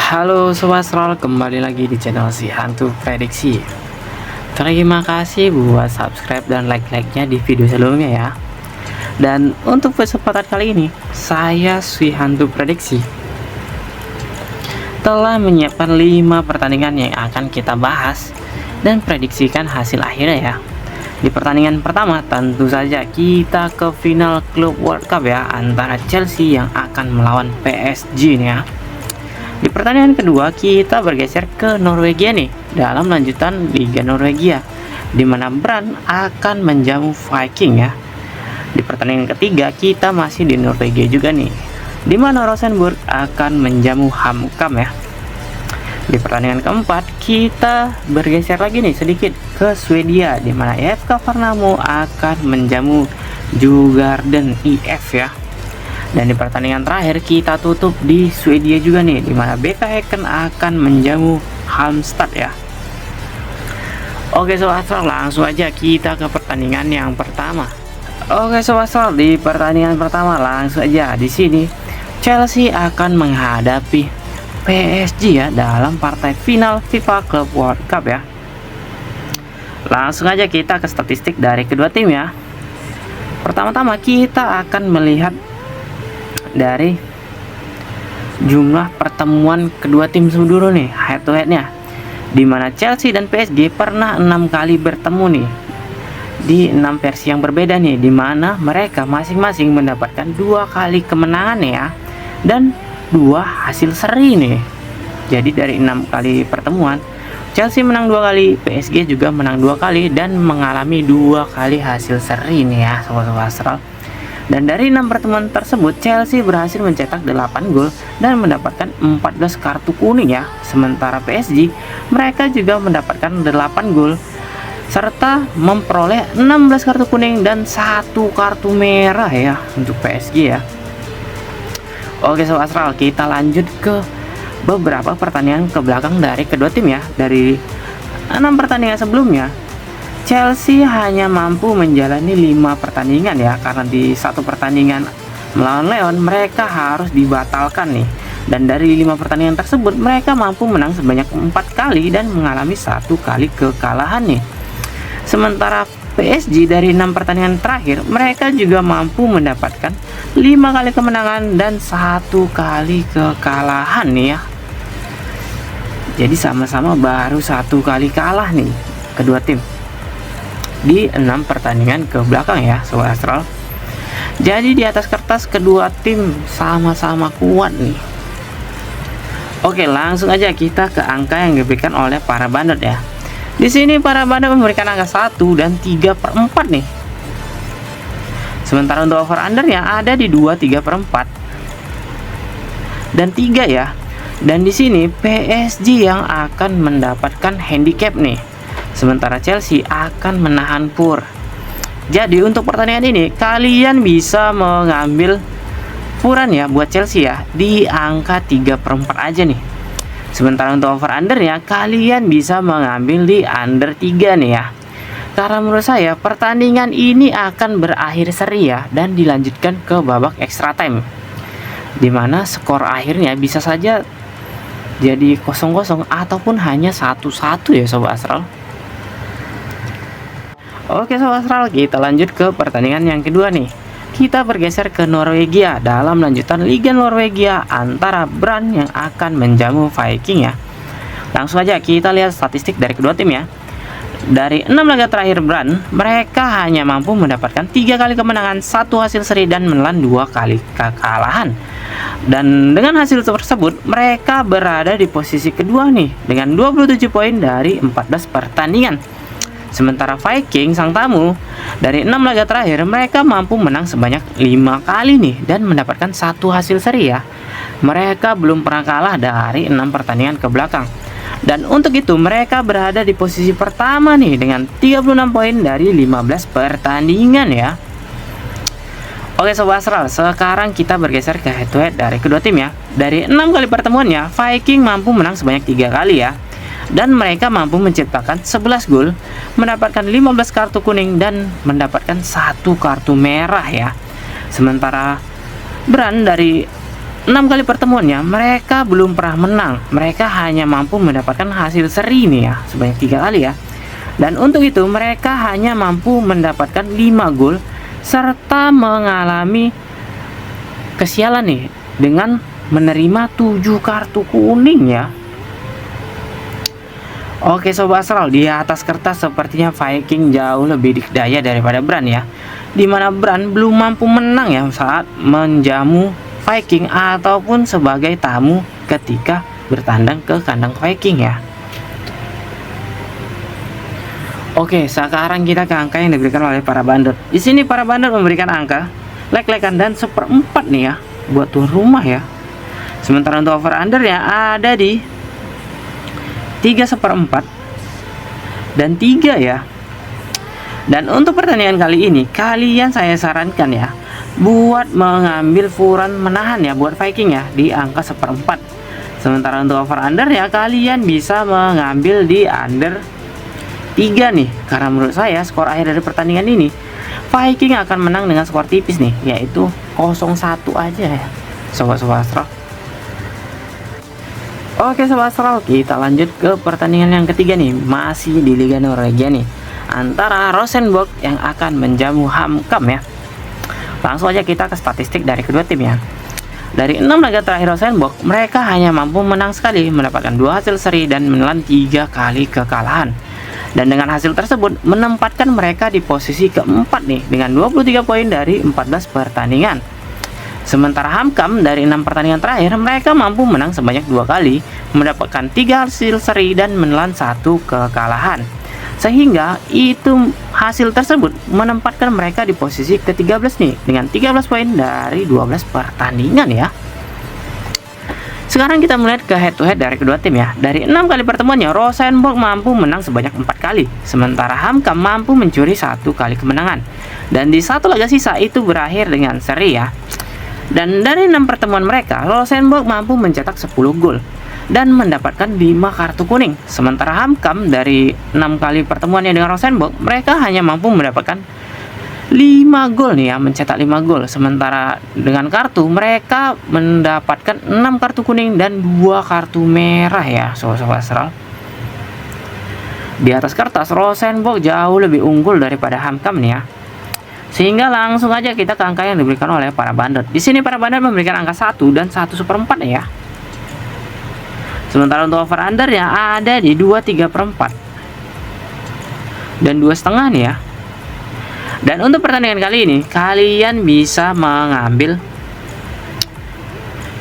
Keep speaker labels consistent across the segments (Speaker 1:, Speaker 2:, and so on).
Speaker 1: Halo Sobat Stroll, kembali lagi di channel si Hantu Prediksi. Terima kasih buat subscribe dan like-nya di video sebelumnya ya. Dan untuk kesempatan kali ini, saya si Hantu Prediksi telah menyiapkan 5 pertandingan yang akan kita bahas dan prediksikan hasil akhirnya ya. Di pertandingan pertama tentu saja kita ke final Club World Cup ya, antara Chelsea yang akan melawan PSG nih ya. Di pertandingan kedua kita bergeser ke Norwegia nih, dalam lanjutan Liga Norwegia, di mana Brann akan menjamu Viking ya. Di pertandingan ketiga kita masih di Norwegia juga nih, di mana Rosenborg akan menjamu HamKam ya. Di pertandingan keempat kita bergeser lagi nih sedikit ke Swedia, di mana IFK Värnamo akan menjamu Djurgården IF ya. Dan di pertandingan terakhir kita tutup di Swedia juga nih, di mana BK Häcken akan menjamu Halmstad ya. Oke Sobat Astral, langsung aja kita ke pertandingan yang pertama. Oke Sobat Astral, di pertandingan pertama langsung aja di sini Chelsea akan menghadapi PSG ya dalam partai final FIFA Club World Cup ya. Langsung aja kita ke statistik dari kedua tim ya. Pertama-tama kita akan melihat dari jumlah pertemuan kedua tim dulu nih, head to headnya, dimana Chelsea dan PSG pernah 6 kali bertemu nih di 6 versi yang berbeda nih, dimana mereka masing-masing mendapatkan 2 kali kemenangan ya, dan 2 hasil seri nih. Jadi dari 6 kali pertemuan Chelsea menang 2 kali, PSG juga menang 2 kali dan mengalami 2 kali hasil seri nih ya Sobat-sobat Astral. Dan dari 6 pertemuan tersebut Chelsea berhasil mencetak 8 gol dan mendapatkan 14 kartu kuning ya. Sementara PSG mereka juga mendapatkan 8 gol serta memperoleh 16 kartu kuning dan 1 kartu merah ya untuk PSG ya. Oke Sobat Astral, kita lanjut ke beberapa pertandingan ke belakang dari kedua tim ya. Dari 6 pertandingan sebelumnya Chelsea hanya mampu menjalani 5 pertandingan ya, karena di satu pertandingan melawan Lyon mereka harus dibatalkan nih. Dan dari 5 pertandingan tersebut mereka mampu menang sebanyak 4 kali dan mengalami 1 kali kekalahan nih. Sementara PSG dari 6 pertandingan terakhir mereka juga mampu mendapatkan 5 kali kemenangan dan 1 kali kekalahan nih ya. Jadi sama-sama baru 1 kali kalah nih kedua tim di 6 pertandingan ke belakang ya Sobat Astral. Jadi di atas kertas kedua tim sama-sama kuat nih. Oke, langsung aja kita ke angka yang diberikan oleh para bandot ya. Di sini para bandot memberikan angka 1 dan 3/4 nih. Sementara untuk over undernya ada di 2/3/4 dan 3 ya. Dan di sini PSG yang akan mendapatkan handicap nih, sementara Chelsea akan menahan pur. Jadi untuk pertandingan ini kalian bisa mengambil puran ya buat Chelsea ya di angka 3/4 aja nih. Sementara untuk over under ya kalian bisa mengambil di under 3 nih ya. Karena menurut saya pertandingan ini akan berakhir seri ya dan dilanjutkan ke babak extra time, dimana skor akhirnya bisa saja jadi 0-0 ataupun hanya 1-1 ya Sobat Astral. Oke Sobat Astral, kita lanjut ke pertandingan yang kedua nih. Kita bergeser ke Norwegia dalam lanjutan Liga Norwegia antara Brann yang akan menjamu Viking ya. Langsung aja kita lihat statistik dari kedua tim ya. Dari 6 laga terakhir Brann mereka hanya mampu mendapatkan 3 kali kemenangan, 1 hasil seri dan menelan 2 kali kekalahan. Dan dengan hasil tersebut mereka berada di posisi kedua nih dengan 27 poin dari 14 pertandingan. Sementara Viking sang tamu dari 6 laga terakhir mereka mampu menang sebanyak 5 kali nih dan mendapatkan 1 hasil seri ya. Mereka belum pernah kalah dari 6 pertandingan ke belakang. Dan untuk itu mereka berada di posisi pertama nih dengan 36 poin dari 15 pertandingan ya. Oke Sobat Astral, sekarang kita bergeser ke head to head dari kedua tim ya. Dari 6 kali pertemuannya Viking mampu menang sebanyak 3 kali ya. Dan mereka mampu menciptakan 11 gol, mendapatkan 15 kartu kuning dan mendapatkan 1 kartu merah ya. Sementara Brann dari kali pertemuannya mereka belum pernah menang. Mereka hanya mampu mendapatkan hasil seri nih ya, sebanyak 3 kali ya. Dan untuk itu mereka hanya mampu mendapatkan 5 gol serta mengalami kesialan nih dengan menerima 7 kartu kuning ya. Oke Sobat Astral, di atas kertas sepertinya Viking jauh lebih dikdaya daripada Bran ya, dimana Bran belum mampu menang ya saat menjamu Viking ataupun sebagai tamu ketika bertandang ke kandang Viking ya. Oke, sekarang kita ke angka yang diberikan oleh para bandot. Di sini para bandot memberikan angka lek-lekan dan 1/4 nih ya buat tuan rumah ya. Sementara untuk over under ya ada di 3/4 dan 3 ya. Dan untuk pertandingan kali ini kalian saya sarankan ya buat mengambil furan menahan ya buat Viking ya di angka 1/4. Sementara untuk over under ya kalian bisa mengambil di under 3 nih, karena menurut saya skor akhir dari pertandingan ini Viking akan menang dengan skor tipis nih, yaitu 0-1 aja ya Sobat-sobat Astral. Oke Sobat Astral, kita lanjut ke pertandingan yang ketiga nih, masih di Liga Norwegia nih, antara Rosenborg yang akan menjamu HamKam ya. Langsung aja kita ke statistik dari kedua tim ya. Dari 6 laga terakhir Rosenborg, mereka hanya mampu menang sekali, mendapatkan 2 hasil seri dan menelan 3 kali kekalahan. Dan dengan hasil tersebut menempatkan mereka di posisi keempat nih dengan 23 poin dari 14 pertandingan. Sementara HamKam dari 6 pertandingan terakhir mereka mampu menang sebanyak 2 kali, mendapatkan 3 hasil seri dan menelan 1 kekalahan. Sehingga itu hasil tersebut menempatkan mereka di posisi ke-13 nih dengan 13 poin dari 12 pertandingan ya. Sekarang kita melihat ke head to head dari kedua tim ya. Dari 6 kali pertemuannya Rosenborg mampu menang sebanyak 4 kali, sementara HamKam mampu mencuri 1 kali kemenangan. Dan di satu laga sisa itu berakhir dengan seri ya. Dan dari 6 pertemuan mereka Rosenborg mampu mencetak 10 gol dan mendapatkan 5 kartu kuning. Sementara HamKam dari 6 kali pertemuannya dengan Rosenborg mereka hanya mampu mendapatkan 5 gol nih ya, mencetak 5 gol. Sementara dengan kartu mereka mendapatkan 6 kartu kuning dan 2 kartu merah ya Sobat Astral. Di atas kertas Rosenborg jauh lebih unggul daripada HamKam nih ya. Sehingga langsung aja kita ke angka yang diberikan oleh para bandot. Di sini para bandot memberikan angka 1 dan 1/4 ya. Sementara untuk over under ya ada di 2/3/4 dan 2,5 nih ya. Dan untuk pertandingan kali ini kalian bisa mengambil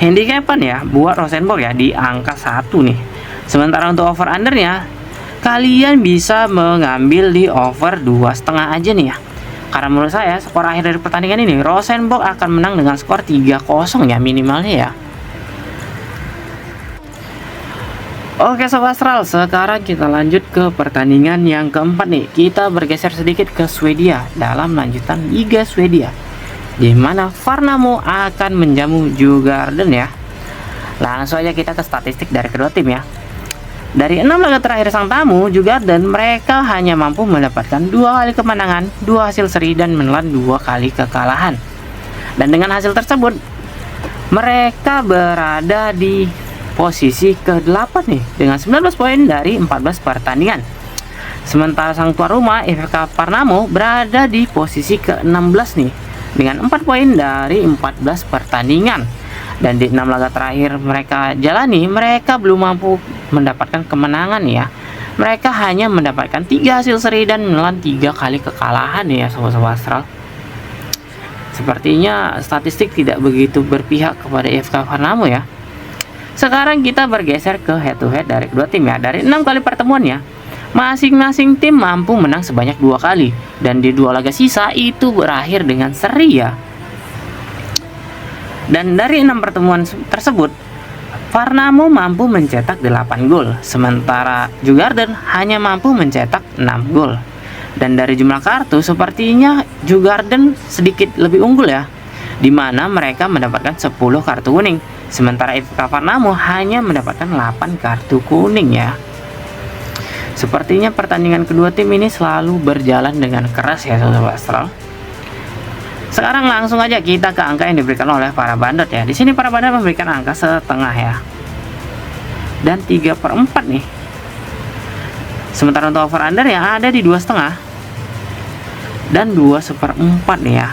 Speaker 1: handicapan ya buat Rosenborg ya di angka 1 nih. Sementara untuk over undernya kalian bisa mengambil di over 2,5 aja nih ya. Karena menurut saya skor akhir dari pertandingan ini Rosenborg akan menang dengan skor 3-0 ya minimalnya ya. Oke Sobat Astral, sekarang kita lanjut ke pertandingan yang keempat nih. Kita bergeser sedikit ke Swedia dalam lanjutan Liga Swedia, di mana Värnamo akan menjamu Djurgården ya. Langsung aja kita ke statistik dari kedua tim ya. Dari 6 laga terakhir sang tamu Djurgården mereka hanya mampu mendapatkan 2 kali kemenangan, 2 hasil seri dan menelan 2 kali kekalahan. Dan dengan hasil tersebut mereka berada di posisi ke-8 nih dengan 19 poin dari 14 pertandingan. Sementara sang tuan rumah FK Värnamo berada di posisi ke-16 nih dengan 4 poin dari 14 pertandingan. Dan di 6 laga terakhir mereka jalani mereka belum mampu mendapatkan kemenangan ya. Mereka hanya mendapatkan 3 hasil seri dan menelan 3 kali kekalahan ya Sobat-sobat Astral. Sepertinya statistik tidak begitu berpihak kepada FK Värnamo ya. Sekarang kita bergeser ke head to head dari kedua tim ya. Dari 6 kali pertemuannya masing-masing tim mampu menang sebanyak 2 kali dan di 2 laga sisa itu berakhir dengan seri ya. Dan dari 6 pertemuan tersebut Värnamo mampu mencetak 8 gol, sementara Djurgården hanya mampu mencetak 6 gol. Dan dari jumlah kartu sepertinya Djurgården sedikit lebih unggul ya, di mana mereka mendapatkan 10 kartu kuning. Sementara FK Värnamo hanya mendapatkan 8 kartu kuning ya. Sepertinya pertandingan kedua tim ini selalu berjalan dengan keras ya Sobat Astral. Sekarang langsung aja kita ke angka yang diberikan oleh para bandot ya. Di sini para bandot memberikan angka setengah ya. Dan 3/4 nih. Sementara untuk over under yang ada di 2,5 dan 2/4 nih ya.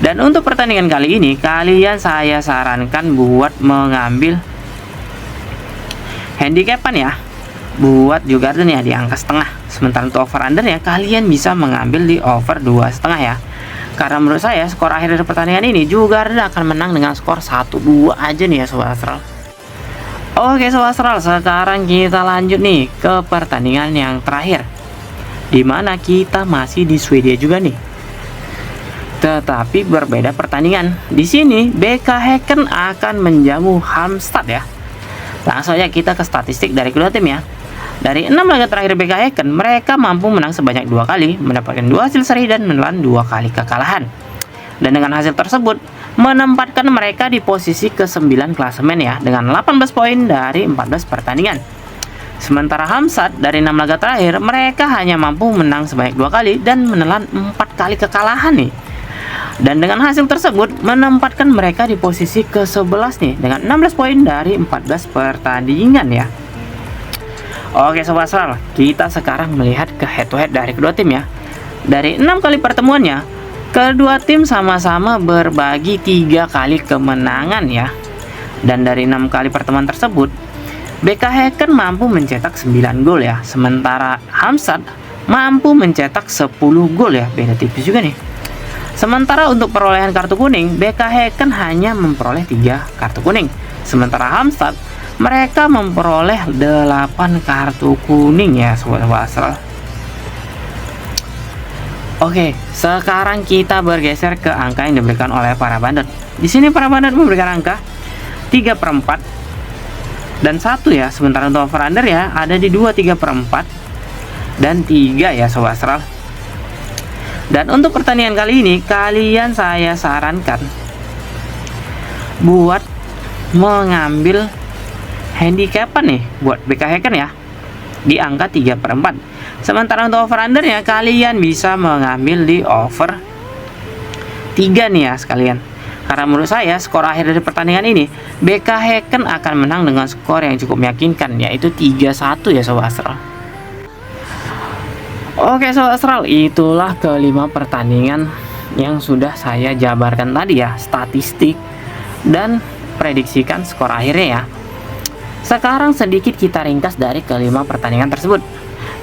Speaker 1: Dan untuk pertandingan kali ini kalian saya sarankan buat mengambil handicapan ya, buat juga Garden ya di angka setengah. Sementara untuk over under ya kalian bisa mengambil di over 2,5 ya. Karena menurut saya skor akhir dari pertandingan ini juga Garden akan menang dengan skor 1-2 aja nih ya Sobat Astral. Oke Sobat Astral, sekarang kita lanjut nih ke pertandingan yang terakhir, dimana kita masih di Swedia juga nih. Tetapi berbeda pertandingan. Di sini BK Häcken akan menjamu Halmstad ya. Langsung aja kita ke statistik dari kedua tim ya. Dari 6 laga terakhir BK Häcken, mereka mampu menang sebanyak 2 kali, mendapatkan 2 hasil seri dan menelan 2 kali kekalahan. Dan dengan hasil tersebut menempatkan mereka di posisi ke-9 klasemen ya, dengan 18 poin dari 14 pertandingan. Sementara Halmstad dari 6 laga terakhir, mereka hanya mampu menang sebanyak 2 kali dan menelan 4 kali kekalahan nih. Dan dengan hasil tersebut menempatkan mereka di posisi ke-11 nih, dengan 16 poin dari 14 pertandingan ya. Oke Sobat Astral, kita sekarang melihat ke head to head dari kedua tim ya. Dari 6 kali pertemuannya, kedua tim sama-sama berbagi 3 kali kemenangan ya. Dan dari 6 kali pertemuan tersebut, BK Häcken mampu mencetak 9 gol ya. Sementara Halmstad mampu mencetak 10 gol ya, beda tipis juga nih. Sementara untuk perolehan kartu kuning, BK Häcken hanya memperoleh 3 kartu kuning. Sementara Halmstad, mereka memperoleh 8 kartu kuning ya Sobat Astral. Oke, sekarang kita bergeser ke angka yang diberikan oleh para bandot. Di sini para bandot memberikan angka 3/4 dan 1 ya. Sementara untuk over under ya ada di 2 3/4 dan 3 ya Sobat Astral. Dan untuk pertandingan kali ini kalian saya sarankan buat mengambil handicapan nih buat BK Häcken ya di angka 3/4. Sementara untuk over under ya kalian bisa mengambil di over 3 nih ya sekalian. Karena menurut saya skor akhir dari pertandingan ini BK Häcken akan menang dengan skor yang cukup meyakinkan, yaitu 3-1 ya Sobat Astral. Oke Sobat Astral, itulah kelima pertandingan yang sudah saya jabarkan tadi ya, statistik dan prediksikan skor akhirnya ya. Sekarang sedikit kita ringkas dari kelima pertandingan tersebut.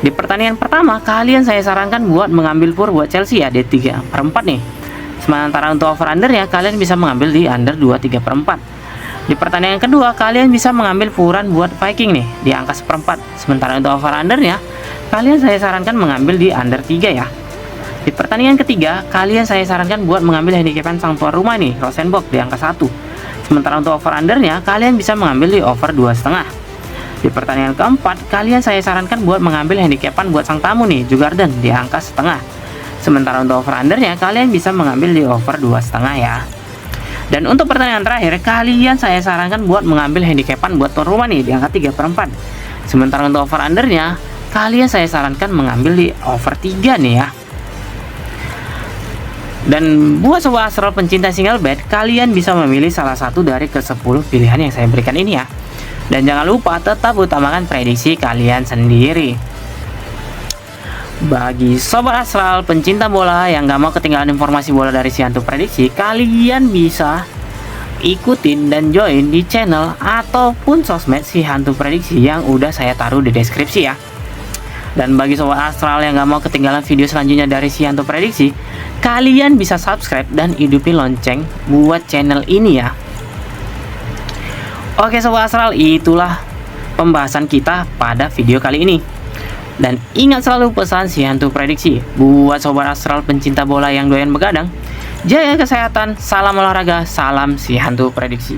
Speaker 1: Di pertandingan pertama kalian saya sarankan buat mengambil pur buat Chelsea ya di 3/4 nih. Sementara untuk over under ya kalian bisa mengambil di under 2 3/4. Di pertandingan kedua kalian bisa mengambil puran buat Viking nih di angka 1/4. Sementara untuk over under ya kalian saya sarankan mengambil di under 3 ya. Di pertandingan ketiga kalian saya sarankan buat mengambil handicapan sang tuan rumah nih Rosenborg di angka 1. Sementara untuk over undernya kalian bisa mengambil di over 2,5. Di pertandingan keempat kalian saya sarankan buat mengambil handicapan buat sang tamu nih Djurgården di angka 1,5. Sementara untuk over undernya kalian bisa mengambil di over 2,5 ya. Dan untuk pertandingan terakhir kalian saya sarankan buat mengambil handicapan buat tuan rumah nih di angka 3/4. Sementara untuk over undernya kalian saya sarankan mengambil di over 3 nih ya. Dan buat Sobat Astral pencinta single bet, kalian bisa memilih salah satu dari ke-10 pilihan yang saya berikan ini ya. Dan jangan lupa tetap utamakan prediksi kalian sendiri. Bagi Sobat Astral pencinta bola yang gak mau ketinggalan informasi bola dari Sihantu Prediksi, kalian bisa ikutin dan join di channel ataupun sosmed Sihantu Prediksi yang udah saya taruh di deskripsi ya. Dan bagi Sobat Astral yang gak mau ketinggalan video selanjutnya dari Sihantu Prediksi, kalian bisa subscribe dan hidupin lonceng buat channel ini ya. Oke Sobat Astral, itulah pembahasan kita pada video kali ini. Dan ingat selalu pesan Sihantu Prediksi buat Sobat Astral pencinta bola yang doyan begadang, jaga kesehatan, salam olahraga, salam Sihantu Prediksi.